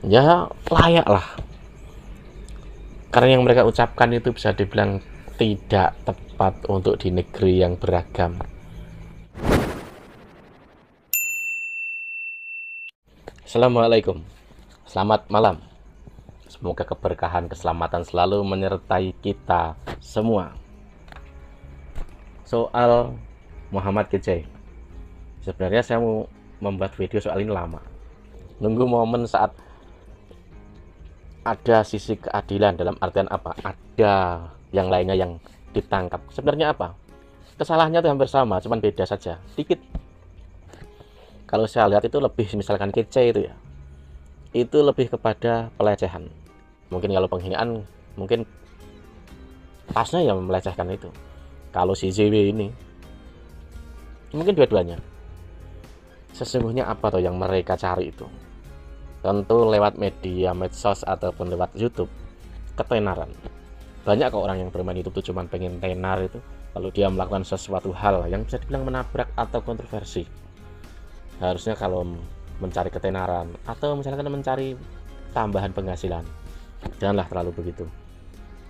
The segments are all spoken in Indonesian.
Ya layak lah, karena yang mereka ucapkan itu bisa dibilang tidak tepat untuk di negeri yang beragam. Assalamualaikum, selamat malam. Semoga keberkahan keselamatan selalu menyertai kita semua. Soal Muhammad Kc, sebenarnya saya mau membuat video soal ini lama, nunggu momen saat ada sisi keadilan. Dalam artian apa? Ada yang lainnya yang ditangkap. Sebenarnya apa? Kesalahannya itu hampir sama, cuman beda saja dikit. Kalau saya lihat itu lebih, misalkan Kc itu ya, itu lebih kepada pelecehan. Mungkin kalau penghinaan, mungkin pasnya ya melecehkan itu. Kalau si ZW ini, mungkin dua-duanya. Sesungguhnya apa tuh yang mereka cari itu? Tentu lewat media medsos ataupun lewat YouTube, ketenaran. Banyak kok orang yang bermain YouTube tuh cuma pengen tenar itu, lalu dia melakukan sesuatu hal yang bisa dibilang menabrak atau kontroversi. Harusnya kalau mencari ketenaran atau misalkan mencari tambahan penghasilan, janganlah terlalu begitu,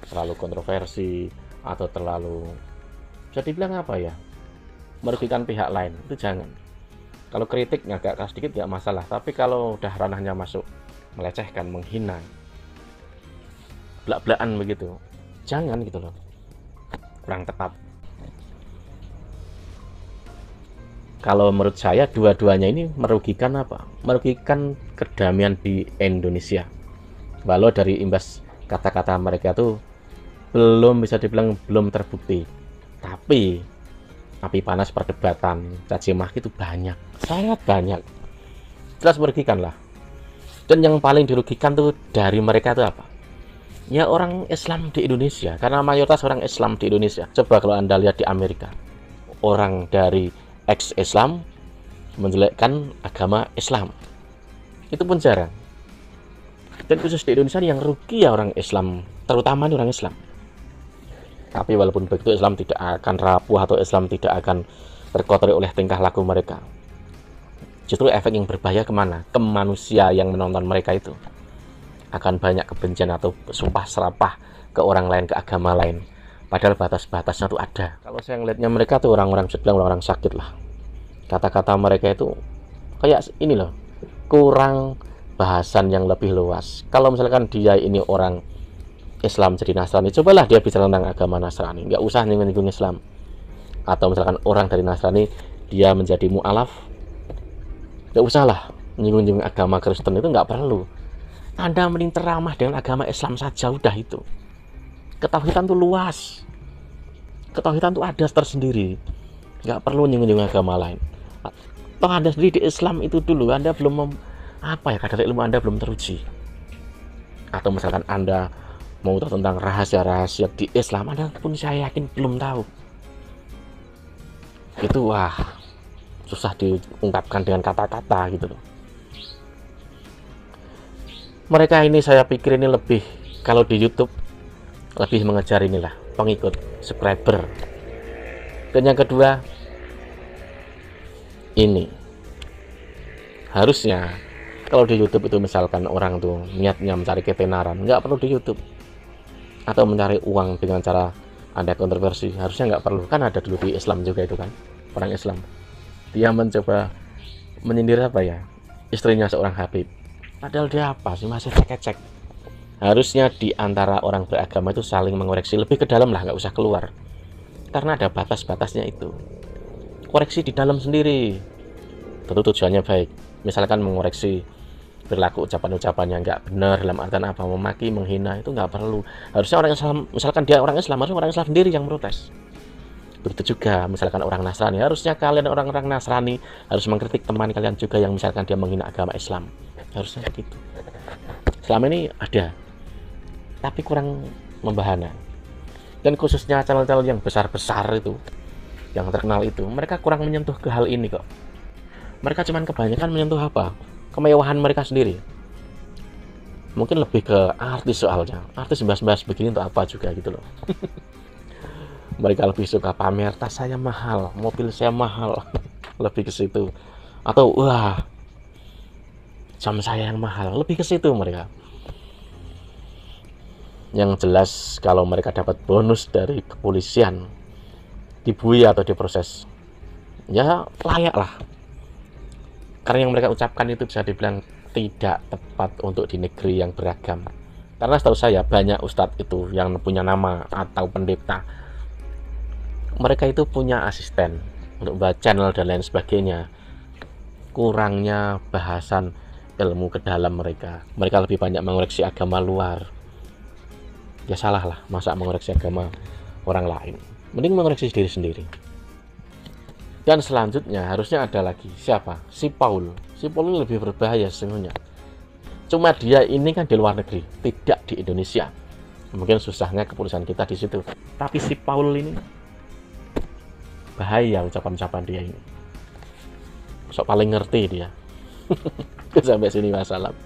terlalu kontroversi atau terlalu, bisa dibilang apa ya, merugikan pihak lain. Itu jangan. Kalau kritik agak keras sedikit nggak masalah, tapi kalau udah ranahnya masuk melecehkan, menghina, belak-belakan begitu, jangan gitu loh, kurang tepat. Kalau menurut saya dua-duanya ini merugikan apa? Merugikan kedamaian di Indonesia. Walau dari imbas kata-kata mereka tuh belum bisa dibilang belum terbukti, tapi api panas perdebatan caci maki itu banyak, sangat banyak, jelas merugikan lah. Dan yang paling dirugikan tuh dari mereka tuh apa? Ya orang Islam di Indonesia, karena mayoritas orang Islam di Indonesia. Coba kalau Anda lihat di Amerika, orang dari ex-Islam menjelekkan agama Islam, itu pun jarang. Dan khusus di Indonesia yang rugi ya orang Islam, terutama orang Islam. Tapi walaupun begitu, Islam tidak akan rapuh atau Islam tidak akan terkotori oleh tingkah laku mereka. Justru efek yang berbahaya kemana? Ke manusia yang menonton mereka itu. Akan banyak kebencian atau sumpah serapah ke orang lain, ke agama lain. Padahal batas-batasnya tuh ada. Kalau saya ngelihatnya mereka tuh orang-orang sedang, orang-orang sakit lah. Kata-kata mereka itu kayak ini loh, kurang bahasan yang lebih luas. Kalau misalkan dia ini orang Islam jadi Nasrani, cobalah dia bicara tentang agama Nasrani, nggak usah nyinggung Islam. Atau misalkan orang dari Nasrani dia menjadi mu'alaf, nggak usah lah nyinggung agama Kristen, itu nggak perlu. Anda mending teramah dengan agama Islam saja, udah itu. Ketauhidan tuh luas, ketauhidan tuh ada tersendiri, nggak perlu nyinggung agama lain. Toh Anda sendiri di Islam itu dulu, Anda belum kadar ilmu Anda belum teruji. Atau misalkan Anda mau tahu tentang rahasia-rahasia di Islam, Anda pun saya yakin belum tahu. Itu susah diungkapkan dengan kata-kata gitu loh. Mereka ini saya pikir ini lebih, kalau di YouTube lebih mengejar inilah pengikut, subscriber. Dan yang kedua, ini harusnya kalau di YouTube itu misalkan orang tuh niatnya mencari ketenaran, nggak perlu di YouTube. Atau mencari uang dengan cara ada kontroversi, harusnya nggak perlu. Kan ada dulu di Islam juga itu kan, orang Islam dia mencoba menyindir istrinya seorang Habib, padahal dia masih cek-cek. Harusnya di antara orang beragama itu saling mengoreksi, lebih ke dalam lah, nggak usah keluar, karena ada batas-batasnya itu. Koreksi di dalam sendiri, tentu tujuannya baik. Misalkan mengoreksi berlaku ucapan-ucapan yang nggak benar, dalam artian apa, memaki, menghina, itu nggak perlu. Harusnya orang Islam, misalkan dia orang Islam, harusnya orang Islam sendiri yang protes. Begitu juga misalkan orang Nasrani, harusnya kalian orang-orang Nasrani harus mengkritik teman kalian juga yang misalkan dia menghina agama Islam. Harusnya begitu. Selama ini ada, tapi kurang membahana. Dan khususnya channel-channel yang besar-besar itu, yang terkenal itu, mereka kurang menyentuh ke hal ini kok. Mereka cuman kebanyakan menyentuh kemewahan mereka sendiri. Mungkin lebih ke artis, soalnya artis bahas-bahas begini untuk apa juga gitu loh. Mereka lebih suka pamer, tas saya mahal, mobil saya mahal, lebih ke situ. Atau jam saya yang mahal, lebih ke situ mereka. Yang jelas kalau mereka dapat bonus dari kepolisian, dibui atau diproses, ya layak lah. Karena yang mereka ucapkan itu bisa dibilang tidak tepat untuk di negeri yang beragam. Karena setahu saya banyak ustadz itu yang punya nama atau pendeta, mereka itu punya asisten untuk buat channel dan lain sebagainya. Kurangnya bahasan ilmu ke dalam mereka lebih banyak mengoreksi agama luar. Ya salah lah, masa mengoreksi agama orang lain, mending mengoreksi diri sendiri. Dan selanjutnya harusnya ada lagi, siapa? Si Paul ini lebih berbahaya sesungguhnya. Cuma dia ini kan di luar negeri, tidak di Indonesia, mungkin susahnya keputusan kita di situ. Tapi si Paul ini bahaya ucapan-ucapan dia ini, sok paling ngerti dia. Sampai sini, wassalam.